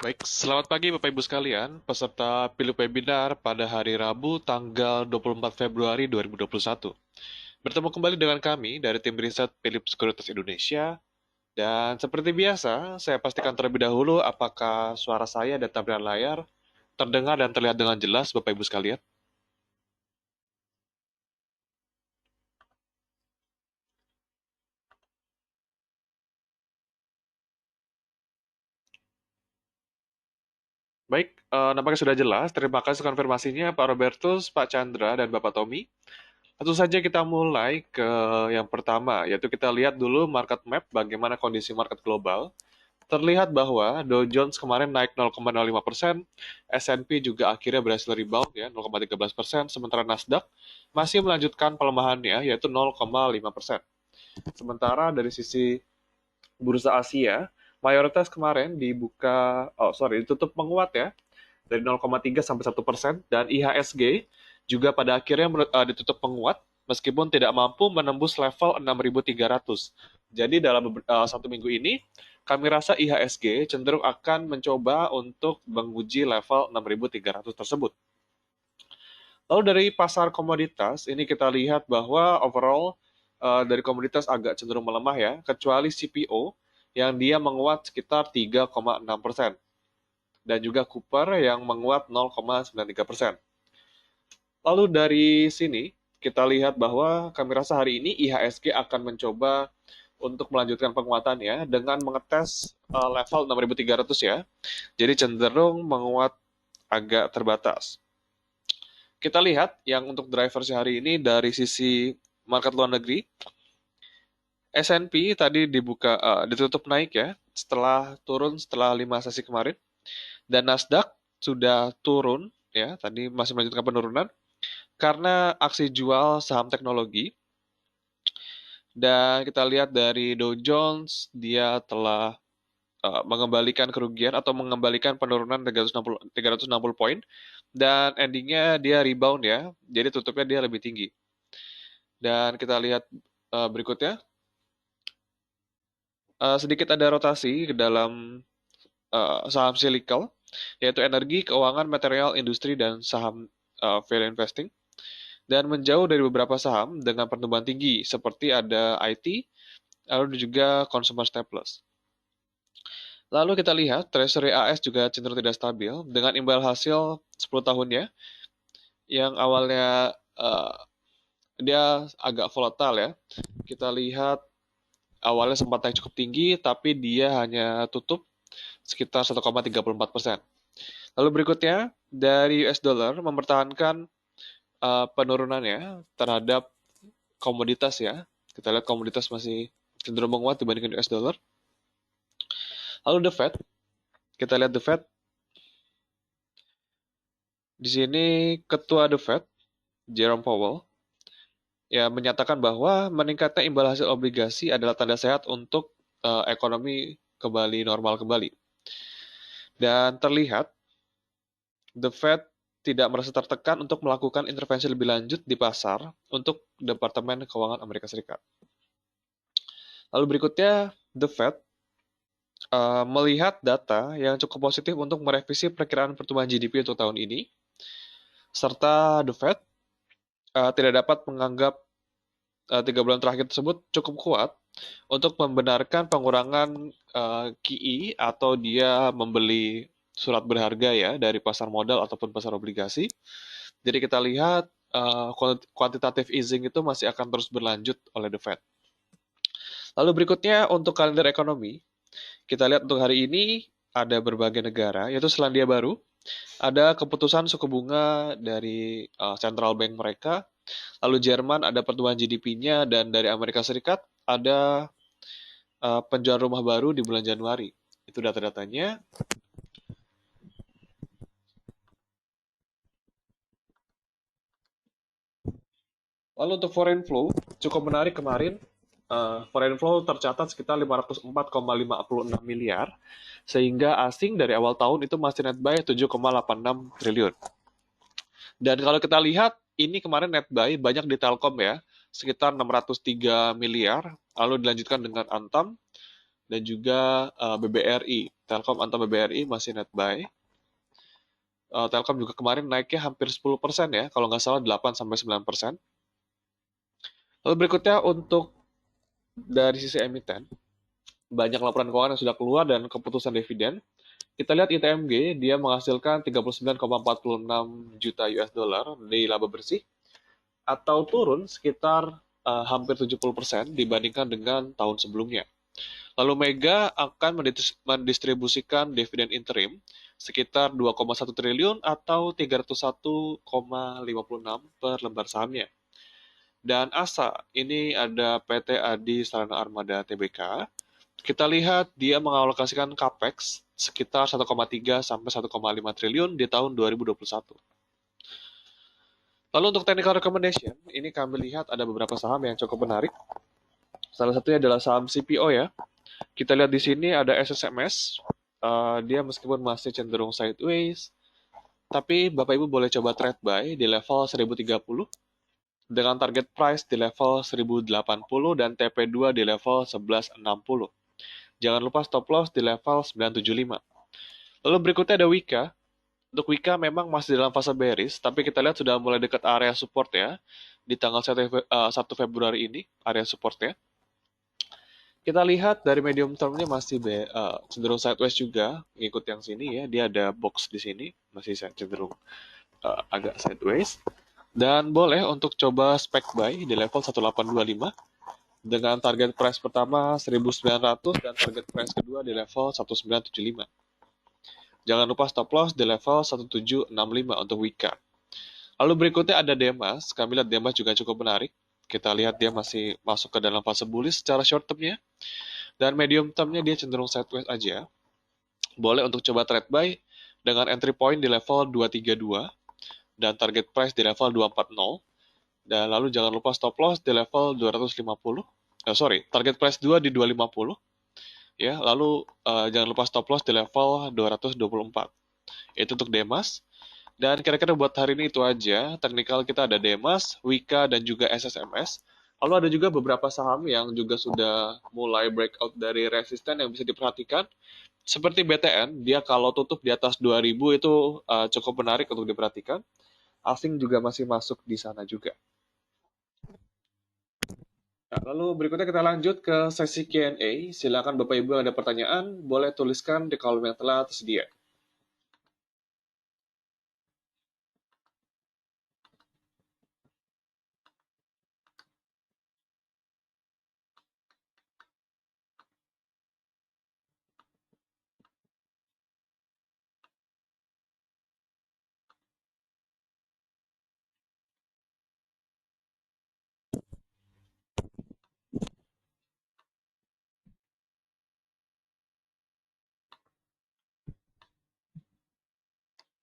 Baik, selamat pagi Bapak Ibu sekalian, peserta Pilu Webinar pada hari Rabu tanggal 24 Februari 2021. Bertemu kembali dengan kami dari tim riset Philip Sekuritas Indonesia, dan seperti biasa, saya pastikan terlebih dahulu apakah suara saya dan tampilan layar terdengar dan terlihat dengan jelas Bapak Ibu sekalian. Baik, nampaknya sudah jelas. Terima kasih konfirmasinya Pak Robertus, Pak Chandra, dan Bapak Tommy. Tentu saja kita mulai ke yang pertama, yaitu kita lihat dulu market map, bagaimana kondisi market global. Terlihat bahwa Dow Jones kemarin naik 0,05%, S&P juga akhirnya berhasil rebound ya 0,13%, sementara Nasdaq masih melanjutkan pelemahannya yaitu 0,5%. Sementara dari sisi bursa Asia, mayoritas kemarin ditutup menguat ya dari 0,3 sampai 1% dan IHSG juga pada akhirnya ditutup menguat meskipun tidak mampu menembus level 6.300. Jadi dalam satu minggu ini kami rasa IHSG cenderung akan mencoba untuk menguji level 6.300 tersebut. Lalu dari pasar komoditas, ini kita lihat bahwa overall dari komoditas agak cenderung melemah ya, kecuali CPO yang dia menguat sekitar 3,6% dan juga Cooper yang menguat 0,93%. Lalu dari sini kita lihat bahwa kami rasa hari ini IHSG akan mencoba untuk melanjutkan penguatannya dengan mengetes level 6.300 ya. Jadi cenderung menguat agak terbatas. Kita lihat yang untuk driver hari ini dari sisi market luar negeri. S&P tadi ditutup naik ya setelah turun setelah 5 sesi kemarin. Dan Nasdaq sudah turun ya, tadi masih melanjutkan penurunan karena aksi jual saham teknologi. Dan kita lihat dari Dow Jones, dia telah mengembalikan kerugian atau mengembalikan penurunan 360 poin dan endingnya dia rebound ya, jadi tutupnya dia lebih tinggi. Dan kita lihat berikutnya, sedikit ada rotasi ke dalam saham cyclical, yaitu energi, keuangan, material, industri, dan saham value investing. Dan menjauh dari beberapa saham dengan pertumbuhan tinggi, seperti ada IT, lalu juga consumer staples. Lalu kita lihat Treasury AS juga cenderung tidak stabil dengan imbal hasil 10 tahunnya yang awalnya dia agak volatile ya. Kita lihat awalnya sempat naik cukup tinggi tapi dia hanya tutup sekitar 1,34%. Lalu berikutnya dari US dollar mempertahankan penurunannya terhadap komoditas ya. Kita lihat komoditas masih cenderung menguat dibandingkan US dollar. Lalu The Fed, kita lihat The Fed. Di sini ketua The Fed, Jerome Powell, ya menyatakan bahwa meningkatnya imbal hasil obligasi adalah tanda sehat untuk ekonomi kembali normal kembali. Dan terlihat The Fed tidak merasa tertekan untuk melakukan intervensi lebih lanjut di pasar untuk Departemen Keuangan Amerika Serikat. Lalu berikutnya, The Fed melihat data yang cukup positif untuk merevisi perkiraan pertumbuhan GDP untuk tahun ini, serta The Fed tidak dapat menganggap 3 bulan terakhir tersebut cukup kuat untuk membenarkan pengurangan QE atau dia membeli surat berharga ya dari pasar modal ataupun pasar obligasi. Jadi kita lihat quantitative easing itu masih akan terus berlanjut oleh The Fed. Lalu berikutnya untuk kalender ekonomi, kita lihat untuk hari ini ada berbagai negara, yaitu Selandia Baru, ada keputusan suku bunga dari central bank mereka, lalu Jerman ada pertumbuhan GDP-nya, dan dari Amerika Serikat ada penjualan rumah baru di bulan Januari. Itu data-datanya. Lalu untuk foreign flow, cukup menarik kemarin. Foreign flow tercatat sekitar 504,56 miliar, sehingga asing dari awal tahun itu masih net buy 7,86 triliun. Dan kalau kita lihat, ini kemarin net buy banyak di Telkom ya, sekitar 603 miliar, lalu dilanjutkan dengan Antam, dan juga BBRI. Telkom Antam BBRI masih net buy. Telkom juga kemarin naiknya hampir 10% ya, kalau nggak salah 8-9%. Lalu berikutnya untuk dari sisi emiten, banyak laporan keuangan yang sudah keluar dan keputusan dividen. Kita lihat ITMG, dia menghasilkan 39,46 juta US dollar di laba bersih, atau turun sekitar hampir 70% dibandingkan dengan tahun sebelumnya. Lalu Mega akan mendistribusikan dividen interim sekitar 2,1 triliun atau 301,56 per lembar sahamnya. Dan ASA, ini ada PT Adi Sarana Armada Tbk. Kita lihat dia mengalokasikan capex sekitar 1,3 sampai 1,5 triliun di tahun 2021. Lalu untuk technical recommendation, ini kami lihat ada beberapa saham yang cukup menarik. Salah satunya adalah saham CPO ya. Kita lihat di sini ada SSMS. Dia meskipun masih cenderung sideways, tapi Bapak Ibu boleh coba trade buy di level 1030 dengan target price di level 1080 dan TP2 di level 1160. Jangan lupa stop loss di level 975. Lalu berikutnya ada Wika. Untuk Wika memang masih dalam fase bearish, tapi kita lihat sudah mulai dekat area support ya. Di tanggal 1 Februari ini, area supportnya. Kita lihat dari medium termnya masih cenderung sideways juga, ngikut yang sini ya. Dia ada box di sini, masih cenderung agak sideways. Dan boleh untuk coba spec buy di level 1825 dengan target price pertama 1900 dan target price kedua di level 1975. Jangan lupa stop loss di level 1765 untuk Wika. Lalu berikutnya ada Demas. Kami lihat Demas juga cukup menarik. Kita lihat dia masih masuk ke dalam fase bullish secara short termnya. Dan medium termnya dia cenderung sideways aja. Boleh untuk coba trade buy dengan entry point di level 232 dan target price di level 240. Dan lalu jangan lupa stop loss di level 250. Target price 2 di 250. Ya, lalu jangan lupa stop loss di level 224. Itu untuk Demas. Dan kira-kira buat hari ini itu aja. Teknikal kita ada Demas, Wika, dan juga SSMS. Lalu ada juga beberapa saham yang juga sudah mulai breakout dari resisten yang bisa diperhatikan. Seperti BTN, dia kalau tutup di atas 2000 itu cukup menarik untuk diperhatikan. Asing juga masih masuk di sana juga. Nah, lalu berikutnya kita lanjut ke sesi Q&A. Silakan Bapak Ibu yang ada pertanyaan, boleh tuliskan di kolom yang telah tersedia.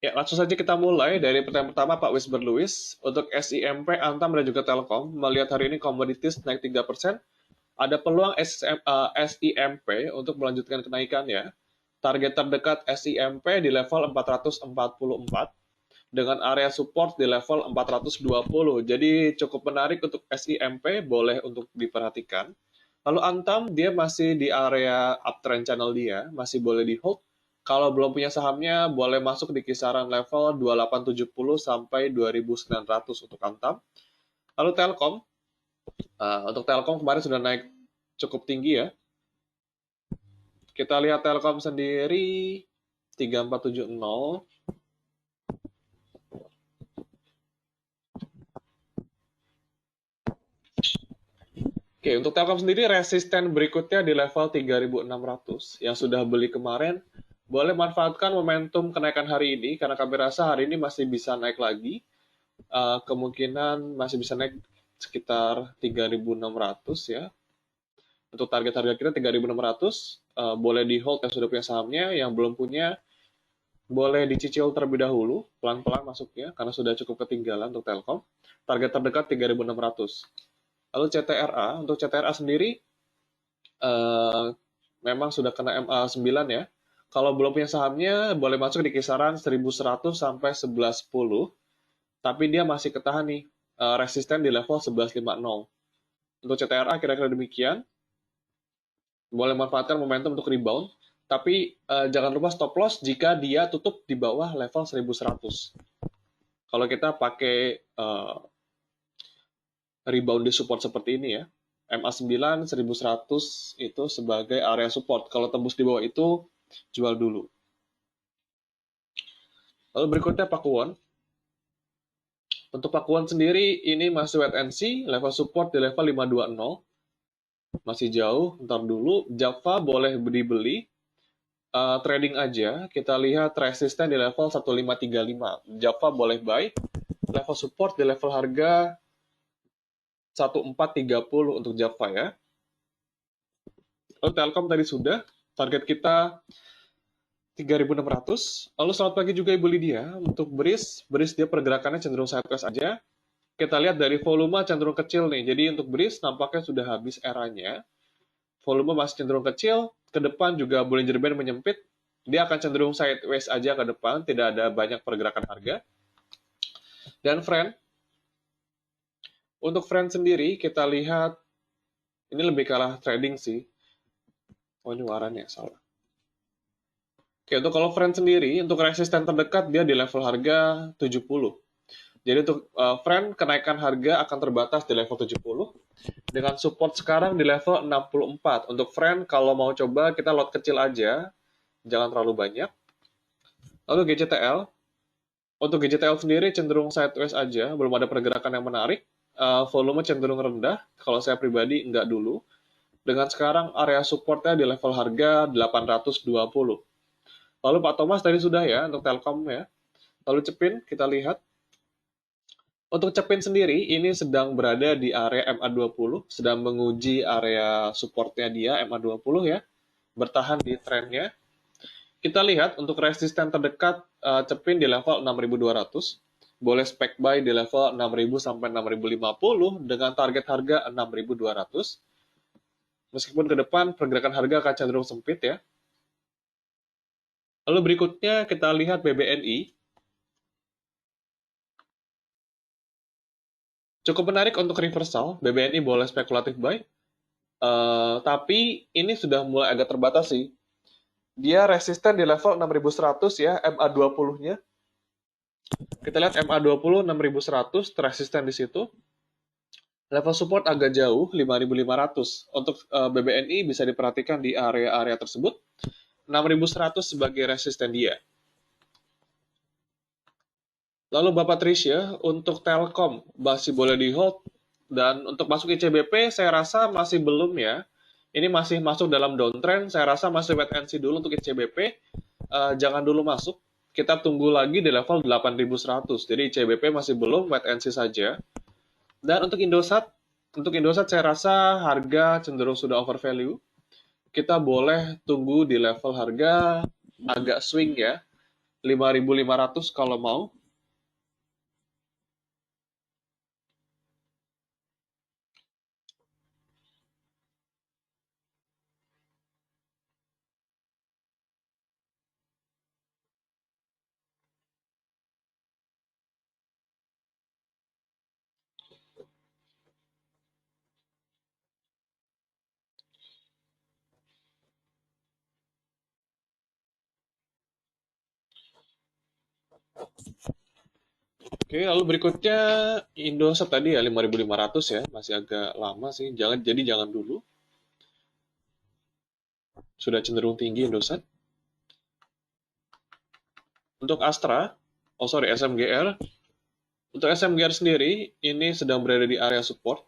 Ya, langsung saja kita mulai dari pertanyaan pertama Pak Wisber Lewis. Untuk SIMP, Antam, dan juga Telkom, melihat hari ini komoditis naik 3%, ada peluang SIMP untuk melanjutkan kenaikannya. Target terdekat SIMP di level 444 dengan area support di level 420. Jadi cukup menarik untuk SIMP, boleh untuk diperhatikan. Lalu Antam, dia masih di area uptrend channel dia, masih boleh di hold. Kalau belum punya sahamnya, boleh masuk di kisaran level 2870 sampai 2900 untuk Antam. Lalu Telkom, untuk Telkom kemarin sudah naik cukup tinggi ya. Kita lihat Telkom sendiri 3470. Oke, untuk Telkom sendiri resisten berikutnya di level 3600 yang sudah beli kemarin. Boleh manfaatkan momentum kenaikan hari ini karena kami rasa hari ini masih bisa naik lagi. Kemungkinan masih bisa naik sekitar 3600 ya. Untuk target harga kita 3600, boleh di hold yang sudah punya sahamnya, yang belum punya boleh dicicil terlebih dahulu, pelan-pelan masuknya karena sudah cukup ketinggalan untuk Telkom. Target terdekat 3600. Lalu CTRA, untuk CTRA sendiri memang sudah kena MA9 ya. Kalau belum punya sahamnya, boleh masuk di kisaran 1100 sampai 1110. Tapi dia masih ketahan nih, resisten di level 1150. Untuk CTRA kira-kira demikian. Boleh manfaatkan momentum untuk rebound, tapi jangan lupa stop loss jika dia tutup di bawah level 1100. Kalau kita pakai rebound di support seperti ini ya, MA9 1100 itu sebagai area support. Kalau tembus di bawah itu jual dulu. Lalu berikutnya Pakuwon. Untuk Pakuwon sendiri ini masih wait and see, level support di level 520. Masih jauh, ntar dulu. Java boleh dibeli, trading aja. Kita lihat resisten di level 1535. Java boleh buy, level support di level harga 1430 untuk Java ya. Lalu Telkom tadi sudah, target kita 3.600. Lalu selamat pagi juga Ibu Lydia. Untuk Beris dia pergerakannya cenderung sideways aja. Kita lihat dari volume cenderung kecil nih. Jadi untuk Beris nampaknya sudah habis eranya. Volume masih cenderung kecil. Ke depan juga Bollinger Band menyempit. Dia akan cenderung sideways aja ke depan. Tidak ada banyak pergerakan harga. Dan untuk Friend sendiri kita lihat ini lebih kalah trading sih. Oh ini warannya salah. Oke, untuk kalau Friend sendiri, untuk resisten terdekat dia di level harga 70. Jadi untuk Friend, kenaikan harga akan terbatas di level 70. Dengan support sekarang di level 64. Untuk Friend, kalau mau coba kita lot kecil aja. Jangan terlalu banyak. Lalu GCTL. Untuk GCTL sendiri cenderung sideways aja. Belum ada pergerakan yang menarik. Volume cenderung rendah. Kalau saya pribadi, enggak dulu. Dengan sekarang area supportnya di level harga 820. Lalu Pak Thomas tadi sudah ya untuk Telkom ya. Lalu Cepin kita lihat. Untuk Cepin sendiri ini sedang berada di area MA20, sedang menguji area supportnya dia MA20 ya. Bertahan di trennya. Kita lihat untuk resisten terdekat Cepin di level 6.200. Boleh spec buy di level 6.000 sampai 6.050 dengan target harga 6.200. Meskipun ke depan pergerakan harga akan cenderung sempit ya. Lalu berikutnya kita lihat BBNI. Cukup menarik untuk reversal, BBNI boleh spekulatif buy, tapi ini sudah mulai agak terbatas sih. Dia resisten di level 6.100 ya, MA20-nya. Kita lihat MA20 6.100 resisten di situ. Level support agak jauh, 5.500. Untuk BBNI bisa diperhatikan di area-area tersebut. 6.100 sebagai resisten dia. Lalu Bapak Trisha, untuk Telkom masih boleh di hold, dan untuk masuk ICBP saya rasa masih belum ya. Ini masih masuk dalam downtrend, saya rasa masih wait and see dulu untuk ICBP. Jangan dulu masuk, kita tunggu lagi di level 8.100. Jadi ICBP masih belum, wait and see saja. Dan untuk Indosat saya rasa harga cenderung sudah overvalue. Kita boleh tunggu di level harga agak swing ya, 5.500 kalau mau. Oke, lalu berikutnya Indosat tadi ya 5.500 ya, masih agak lama sih. Jangan dulu. Sudah cenderung tinggi Indosat. Untuk Astra, SMGR. Untuk SMGR sendiri ini sedang berada di area support,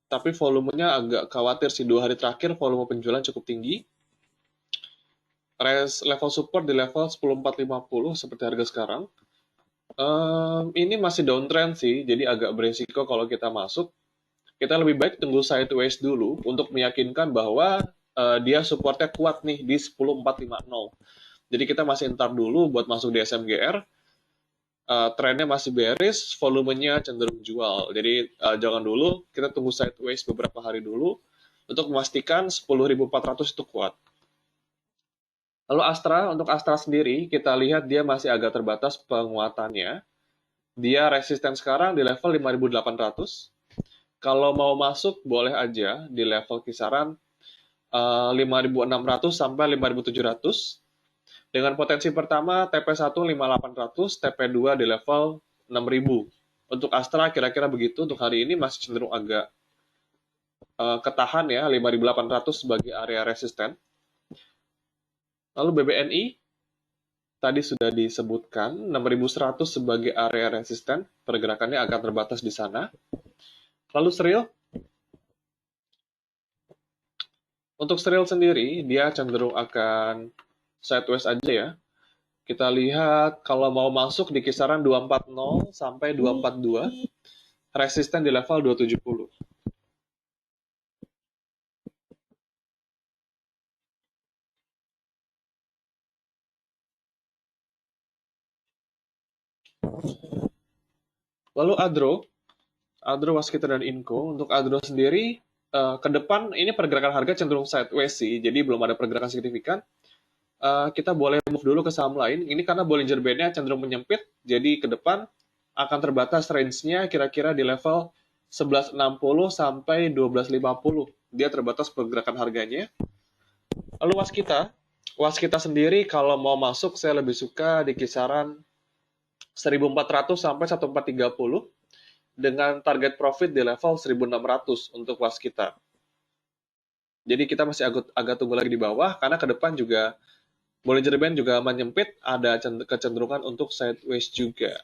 tapi volumenya agak khawatir sih 2 hari terakhir volume penjualan cukup tinggi. Level support di level 10.450 seperti harga sekarang. Ini masih downtrend sih, jadi agak beresiko kalau kita masuk. Kita lebih baik tunggu sideways dulu untuk meyakinkan bahwa dia supportnya kuat nih di 10.450. Jadi kita masih entar dulu buat masuk di SMGR. Trennya masih bearish, volumenya cenderung jual. Jadi jangan dulu, kita tunggu sideways beberapa hari dulu untuk memastikan 10.400 itu kuat. Lalu untuk Astra sendiri, kita lihat dia masih agak terbatas penguatannya. Dia resisten sekarang di level 5.800. Kalau mau masuk, boleh aja di level kisaran 5.600 sampai 5.700. Dengan potensi pertama TP1 5.800, TP2 di level 6.000. Untuk Astra kira-kira begitu. Untuk hari ini masih cenderung agak ketahan ya, 5.800 sebagai area resisten. Lalu BBNI tadi sudah disebutkan 6.100 sebagai area resisten, pergerakannya agak terbatas di sana. Lalu Sril, untuk Sril sendiri dia cenderung akan sideways aja ya. Kita lihat kalau mau masuk di kisaran 240 sampai 242, resisten di level 270. Lalu Adro Waskita dan Inco. Untuk Adro sendiri, ke depan ini pergerakan harga cenderung sideways sih, jadi belum ada pergerakan signifikan. Kita boleh move dulu ke saham lain. Ini karena Bollinger Band-nya cenderung menyempit, jadi ke depan akan terbatas range-nya kira-kira di level 1160 sampai 1250. Dia terbatas pergerakan harganya. Lalu Waskita sendiri kalau mau masuk saya lebih suka di kisaran 1.400 sampai 1.430 dengan target profit di level 1.600 untuk Waskita. Jadi kita masih agak tunggu lagi di bawah karena ke depan juga Bollinger Band juga menyempit, ada kecenderungan untuk sideways juga.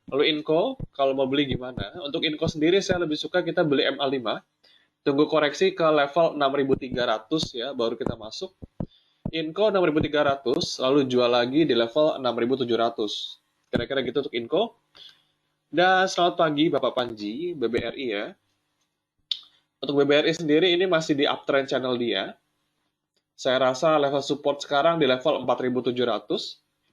Lalu Inco, kalau mau beli gimana? Untuk Inco sendiri saya lebih suka kita beli MA5. Tunggu koreksi ke level 6.300 ya, baru kita masuk. Inco 6.300, lalu jual lagi di level 6.700. Kira-kira gitu untuk Inco. Dan selamat pagi Bapak Panji, BBRI ya. Untuk BBRI sendiri ini masih di uptrend channel dia. Saya rasa level support sekarang di level 4.700.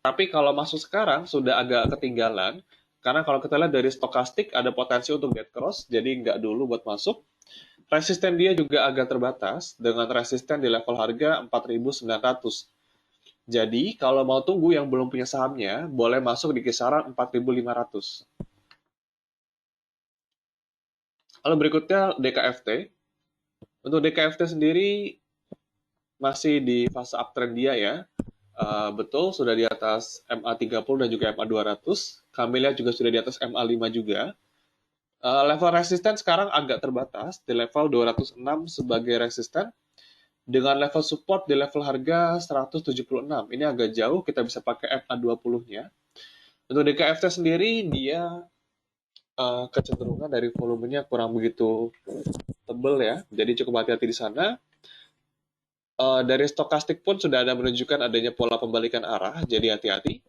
Tapi kalau masuk sekarang sudah agak ketinggalan. Karena kalau kita lihat dari stokastik ada potensi untuk dead cross, jadi nggak dulu buat masuk. Resisten dia juga agak terbatas dengan resisten di level harga 4.900. Jadi kalau mau tunggu yang belum punya sahamnya, boleh masuk di kisaran 4.500. Lalu berikutnya DKFT. Untuk DKFT sendiri masih di fase uptrend dia ya. Betul, sudah di atas MA30 dan juga MA200. Kami lihat juga sudah di atas MA5 juga. Level resisten sekarang agak terbatas di level 206 sebagai resisten dengan level support di level harga 176. Ini agak jauh, kita bisa pakai MA20-nya. Untuk DKFT sendiri dia kecenderungan dari volumenya kurang begitu tebal ya, jadi cukup hati-hati di sana. Dari stokastik pun sudah ada menunjukkan adanya pola pembalikan arah, jadi hati-hati.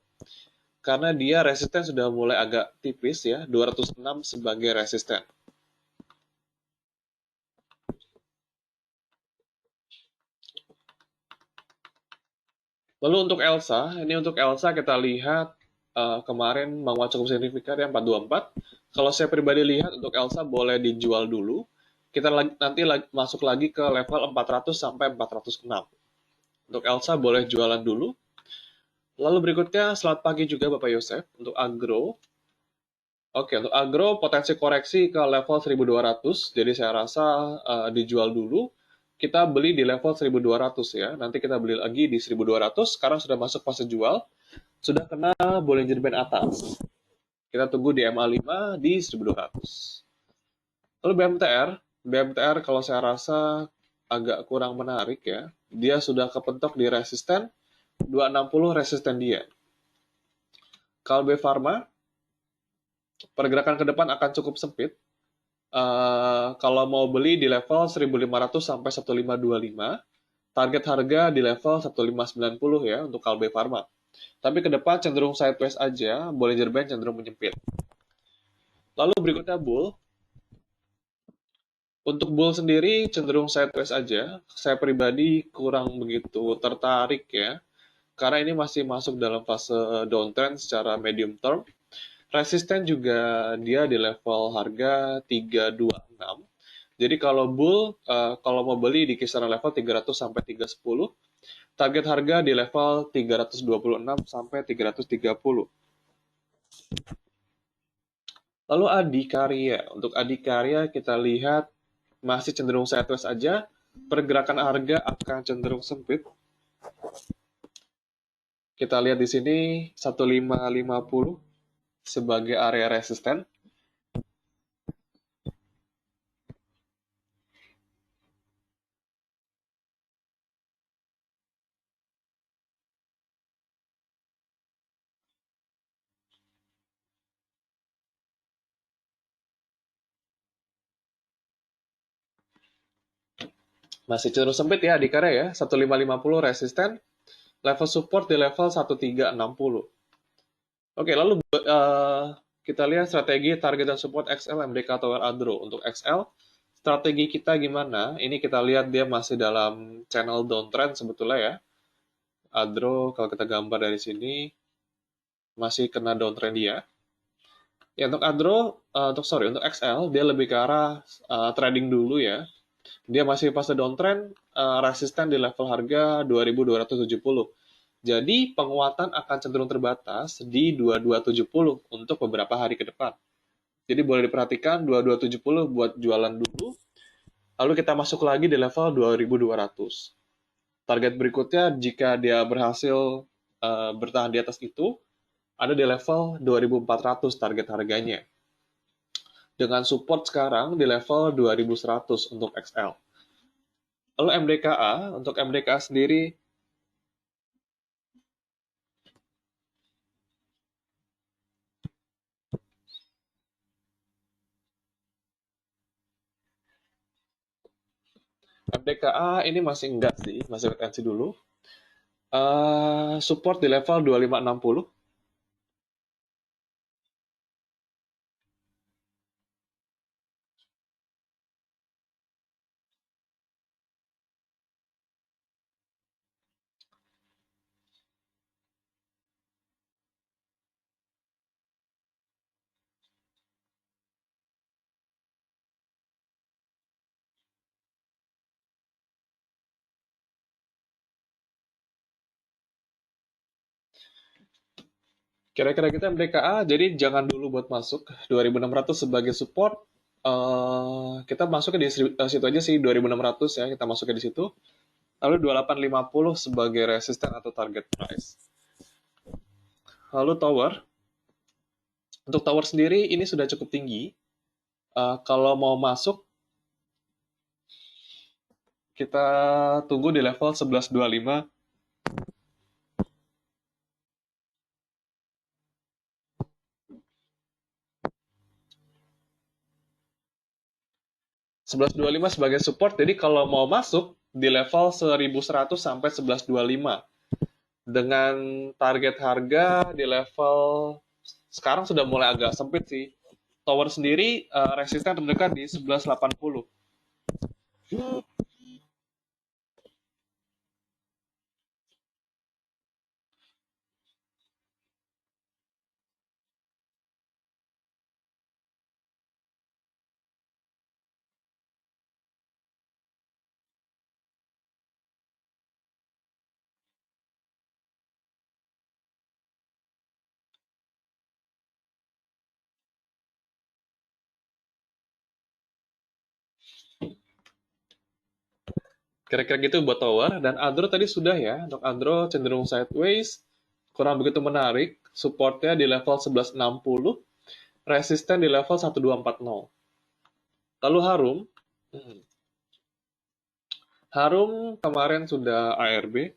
Karena dia resisten sudah mulai agak tipis ya, 206 sebagai resisten. Lalu untuk Elsa kita lihat kemarin menguat cukup signifikan ya 424. Kalau saya pribadi lihat untuk Elsa boleh dijual dulu. Kita nanti masuk lagi ke level 400 sampai 406. Untuk Elsa boleh jualan dulu. Lalu berikutnya selamat pagi juga Bapak Yosef untuk Agro. Oke, untuk Agro potensi koreksi ke level 1.200. Jadi saya rasa dijual dulu. Kita beli di level 1.200 ya. Nanti kita beli lagi di 1.200. Sekarang sudah masuk fase jual. Sudah kena Bollinger Band atas. Kita tunggu di MA5 di 1.200. Lalu BMTR kalau saya rasa agak kurang menarik ya. Dia sudah kepentok di resisten 260 resisten dia. Kalbe Pharma pergerakan ke depan akan cukup sempit. Kalau mau beli di level 1.500 sampai 1.525, target harga di level 1.590 ya untuk Kalbe Pharma. Tapi ke depan cenderung sideways aja, Bollinger Band cenderung menyempit. Lalu berikutnya Bull. Untuk Bull sendiri cenderung sideways aja. Saya pribadi kurang begitu tertarik ya. Karena ini masih masuk dalam fase downtrend secara medium term. Resisten juga dia di level harga 326. Jadi kalau Bull, kalau mau beli di kisaran level 300 sampai 310, target harga di level 326 sampai 330. Lalu Adikarya. Untuk Adikarya kita lihat masih cenderung sideways aja. pergerakan harga akan cenderung sempit. Kita lihat di sini 1550 sebagai area resisten. Masih cenderung sempit ya di karya ya, 1550 resisten, level support di level 1360. Oke, lalu kita lihat strategi target dan support XL, MDK, Tower, Adro. Untuk XL, strategi kita gimana? Ini kita lihat dia masih dalam channel downtrend sebetulnya ya. Adro, kalau kita gambar dari sini, masih kena downtrend dia. Ya, untuk Adro, untuk XL, dia lebih ke arah trading dulu ya. Dia masih fase downtrend, resisten di level harga 2270. Jadi penguatan akan cenderung terbatas di 2270 untuk beberapa hari ke depan. Jadi boleh diperhatikan 2270 buat jualan dulu, lalu kita masuk lagi di level 2200. Target berikutnya jika dia berhasil bertahan di atas itu, ada di level 2400 target harganya. Dengan support sekarang di level 2100 untuk XL. Lalu MDKA, untuk MDKA sendiri, MDKA ini masih enggak sih, masih wait and see dulu. Support di level 2560. 'Kira-kira kita MDKA, jadi jangan dulu buat masuk 2600 sebagai support. Kita masuknya di situ aja sih, 2600 ya, kita masuknya di situ. Lalu 2850 sebagai resisten atau target price. Lalu tower, untuk tower sendiri ini sudah cukup tinggi. Kalau mau masuk, kita tunggu di level 1125. 1125 sebagai support, jadi kalau mau masuk di level 1100 sampai 1125 dengan target harga di level sekarang sudah mulai agak sempit sih. Tower sendiri resisten terdekat di 1180. Kira-kira gitu buat tower. Dan Andro tadi sudah ya. Untuk Andro cenderung sideways. Kurang begitu menarik. Supportnya di level 1160. Resisten di level 1240. Lalu Harum. Harum kemarin sudah ARB.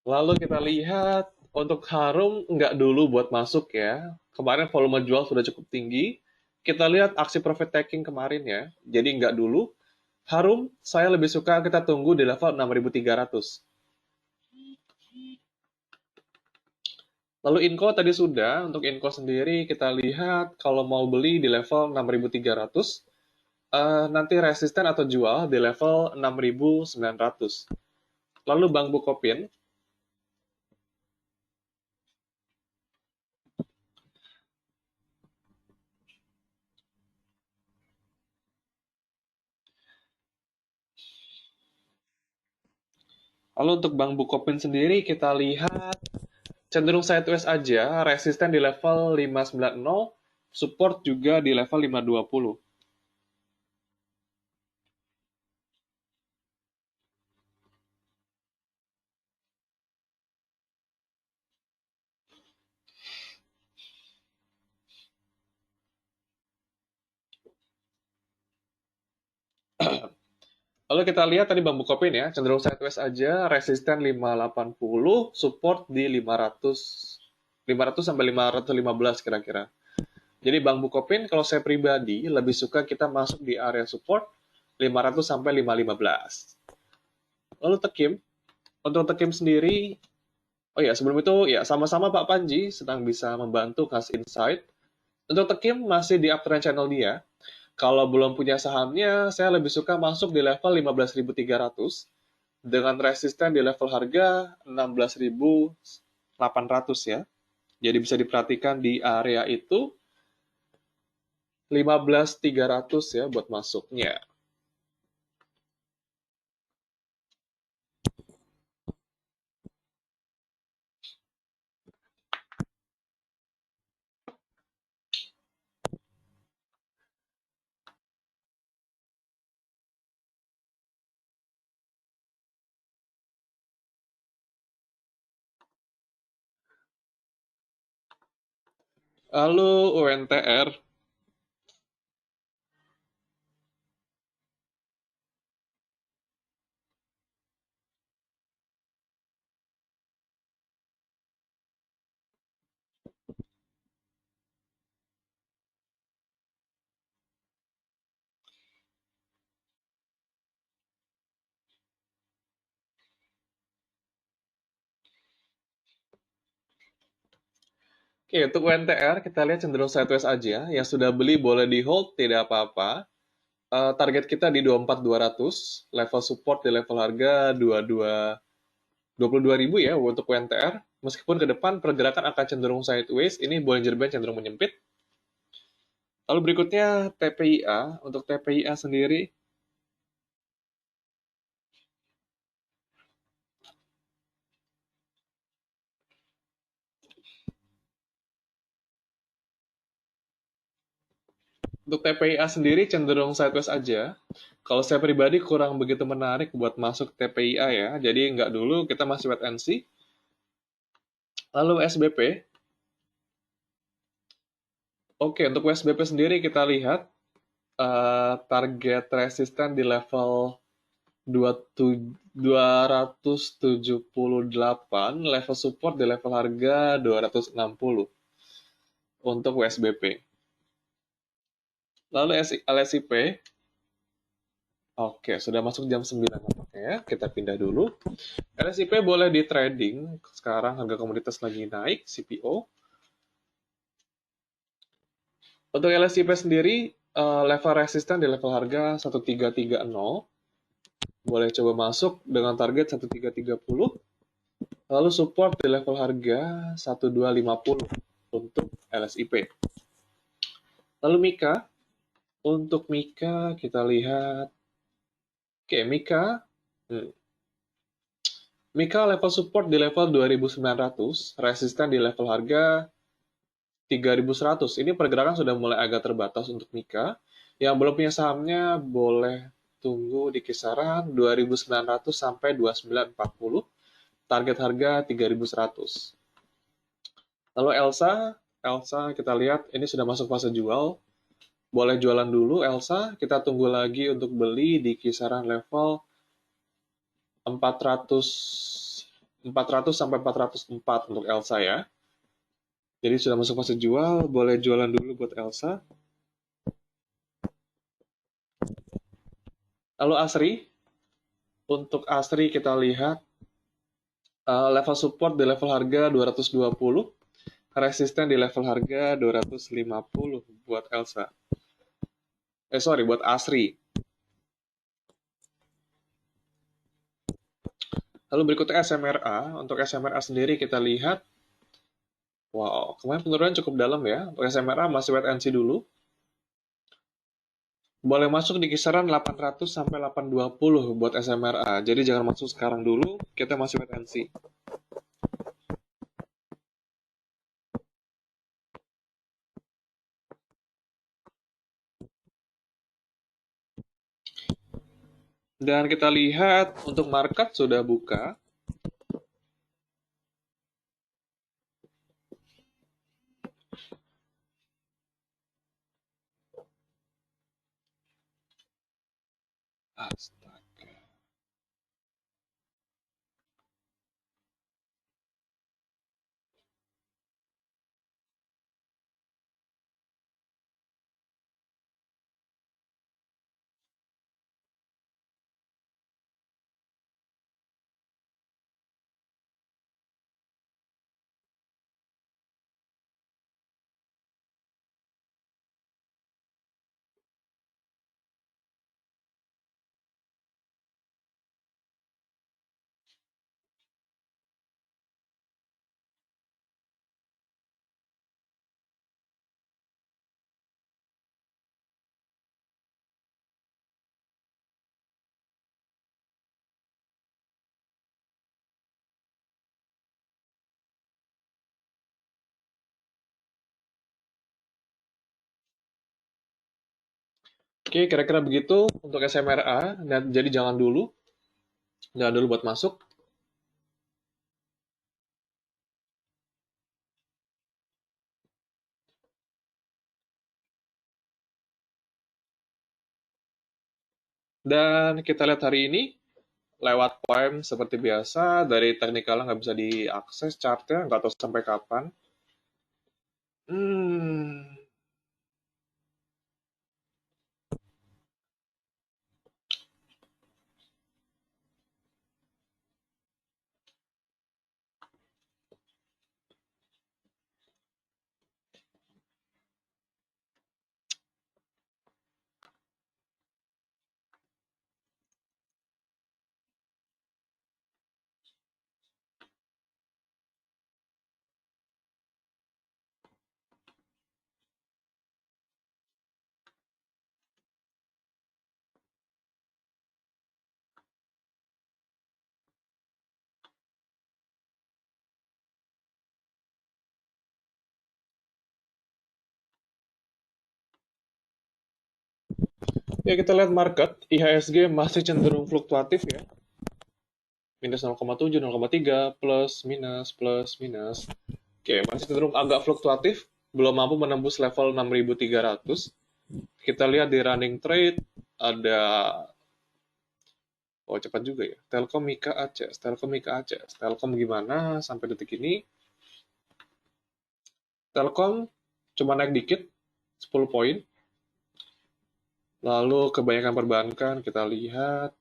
'Lalu kita lihat untuk Harum nggak dulu buat masuk ya. Kemarin volume jual sudah cukup tinggi. Kita lihat aksi profit taking kemarin ya. Jadi nggak dulu. Harum, saya lebih suka kita tunggu di level 6.300. Lalu Inco tadi sudah. Untuk Inco sendiri kita lihat kalau mau beli di level 6.300. nanti resisten atau jual di level 6.900. Lalu Bank Bukopin, lalu untuk Bank Bukopin sendiri kita lihat cenderung sideways aja, resisten di level 590, support juga di level 520. Lalu kita lihat tadi Bang Bukopin ya, cenderung sideways aja, resisten 580, support di 500, 500 sampai 515 kira-kira. Jadi Bang Bukopin kalau saya pribadi lebih suka kita masuk di area support 500 sampai 515. Lalu Tekim, untuk Tekim sendiri, oh ya sebelum itu ya sama-sama Pak Panji sedang bisa membantu kasih insight. Untuk Tekim masih di uptrend channel dia. Kalau belum punya sahamnya, saya lebih suka masuk di level 15.300 dengan resisten di level harga 16.800 ya. Jadi bisa diperhatikan di area itu 15.300 ya buat masuknya. Lalu UNTR, oke, untuk UNTR kita lihat cenderung sideways aja. Yang sudah beli boleh di hold, tidak apa-apa. Target kita di 24.200, level support di level harga 22.000 ya untuk UNTR. Meskipun ke depan pergerakan akan cenderung sideways, ini Bollinger Band cenderung menyempit. Lalu berikutnya TPIA. Untuk TPIA sendiri, untuk TPIA sendiri cenderung sideways aja. Kalau saya pribadi kurang begitu menarik buat masuk TPIA ya. Jadi nggak dulu, kita masih wait and see. Lalu SBP. Oke, untuk SBP sendiri kita lihat target resisten di level 278, level support di level harga 260 untuk WSBP. Lalu LSIP, oke, sudah masuk jam 9. Oke, ya, kita pindah dulu. LSIP boleh di trading, sekarang harga komoditas lagi naik, CPO. Untuk LSIP sendiri, level resisten di level harga 1330, boleh coba masuk dengan target 1330. Lalu support di level harga 1250 untuk LSIP. Lalu Mika, untuk Mika kita lihat, oke Mika, Mika level support di level 2.900, resisten di level harga 3.100. Ini pergerakan sudah mulai agak terbatas untuk Mika. Yang belum punya sahamnya boleh tunggu di kisaran 2.900 sampai 2.940. Target harga 3.100. Lalu Elsa, Elsa kita lihat ini sudah masuk fase jual. Boleh jualan dulu Elsa, kita tunggu lagi untuk beli di kisaran level 400 sampai 404 untuk Elsa ya. Jadi sudah masuk fase jual, boleh jualan dulu buat Elsa. Lalu Asri, untuk Asri kita lihat level support di level harga 220, resisten di level harga 250 buat Elsa. Sorry, buat ASRI. Lalu berikutnya SMRA. Untuk SMRA sendiri kita lihat, wow, kemarin penurunan cukup dalam ya. Untuk SMRA masih wait and see dulu. Boleh masuk di kisaran 800 sampai 820 buat SMRA. Jadi jangan masuk sekarang dulu, kita masih wait and see. Dan kita lihat untuk market sudah buka. Astaga. Oke, kira-kira begitu untuk SMRA. Dan jadi jangan dulu buat masuk. Dan kita lihat hari ini, lewat prime seperti biasa, dari teknikalnya nggak bisa diakses chartnya, nggak tahu sampai kapan. Hmm, ya kita lihat market, IHSG masih cenderung fluktuatif ya. Minus 0,7, 0,3, plus, minus. Oke, masih cenderung agak fluktuatif, belum mampu menembus level 6.300. Kita lihat di running trade, ada, oh cepat juga ya, Telkom Mika Aceh, Telkom Mika Aceh, Telkom gimana sampai detik ini? Telkom cuma naik dikit, 10 poin. Lalu kebanyakan perbankan kita lihat,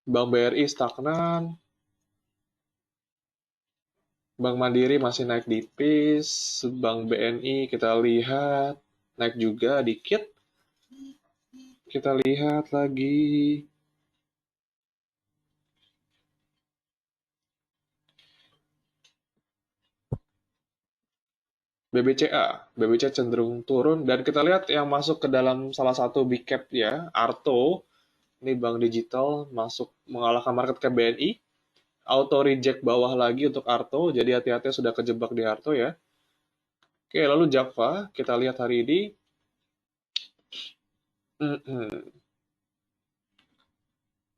Bank BRI stagnan, Bank Mandiri masih naik tipis, Bank BNI kita lihat naik juga dikit. Kita lihat lagi. BBCA cenderung turun dan kita lihat yang masuk ke dalam salah satu big cap ya, Arto. Ini bank digital masuk mengalahkan market cap BNI. Auto reject bawah lagi untuk Arto, jadi hati-hati sudah kejebak di Arto ya. Oke, lalu Java kita lihat hari ini.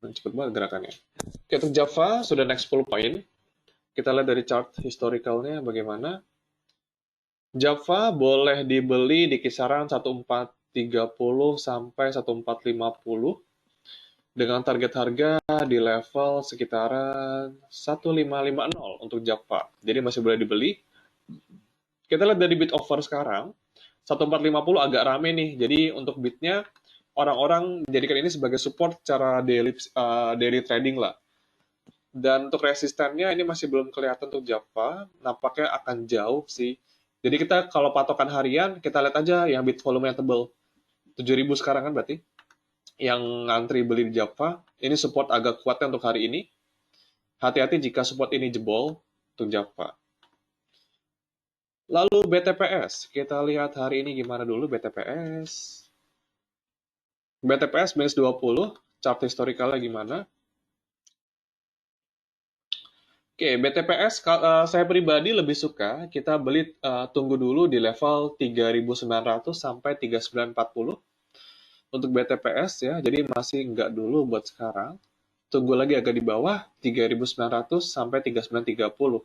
Cepet banget gerakannya. Oke, untuk Java sudah naik 10 poin. Kita lihat dari chart historicalnya bagaimana. Java boleh dibeli di kisaran 1430 sampai 1450 dengan target harga di level sekitaran 1550 untuk Java. Jadi masih boleh dibeli. Kita lihat dari bid offer sekarang, 1450 agak rame nih. Jadi untuk bidnya orang-orang jadikan ini sebagai support cara daily trading lah. Dan untuk resistennya ini masih belum kelihatan untuk Java, nampaknya akan jauh sih. Jadi kita kalau patokan harian, kita lihat aja yang bid volume yang tebal. 7.000 sekarang kan berarti. Yang ngantri beli di Java, ini support agak kuatnya untuk hari ini. Hati-hati jika support ini jebol untuk Java. Lalu BTPS, kita lihat hari ini gimana dulu BTPS. BTPS minus 20, chart historicalnya gimana. Oke, BTPS saya pribadi lebih suka kita beli tunggu dulu di level 3.900 sampai 3.940 untuk BTPS ya. Jadi masih enggak dulu buat sekarang. Tunggu lagi agak di bawah 3.900 sampai 3.930.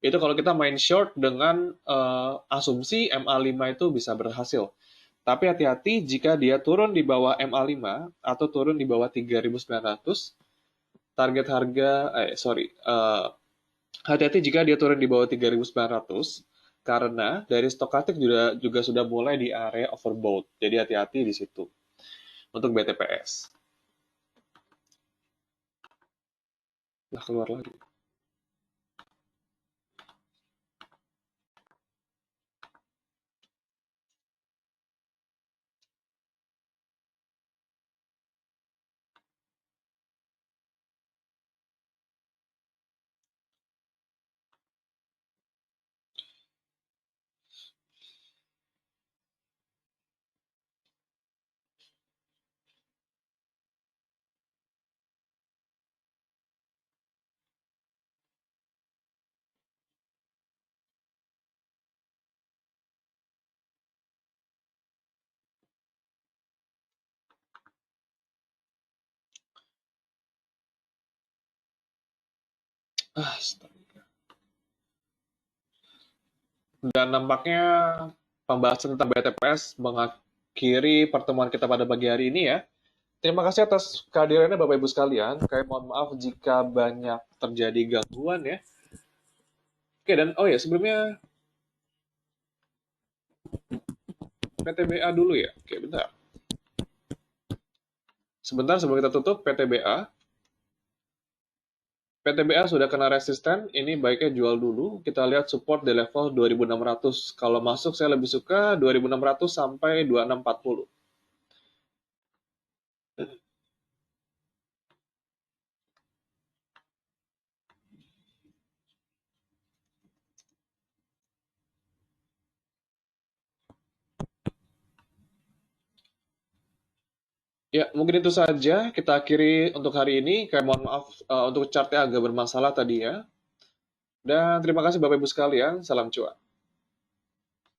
Itu kalau kita main short dengan asumsi MA5 itu bisa berhasil. Tapi hati-hati jika dia turun di bawah MA5 atau turun di bawah 3.900, target harga, hati-hati jika dia turun di bawah 3.900, karena dari stokastik juga sudah mulai di area overbought. Jadi hati-hati di situ untuk BTPS. Nah, keluar lagi. Astaga. Dan nampaknya pembahasan tentang BTPS mengakhiri pertemuan kita pada pagi hari ini ya. Terima kasih atas kehadirannya Bapak Ibu sekalian. Kayak mohon maaf jika banyak terjadi gangguan ya. Oke, dan oh ya sebelumnya PTBA dulu ya. Oke, bentar. Sebentar sebelum kita tutup PTBA. PTBA sudah kena resisten, ini baiknya jual dulu. Kita lihat support di level 2.600. Kalau masuk saya lebih suka 2.600 sampai 2.640. Ya, mungkin itu saja kita akhiri untuk hari ini. Kayak mohon maaf untuk chartnya agak bermasalah tadi ya. Dan terima kasih Bapak Ibu sekalian. Salam cuan.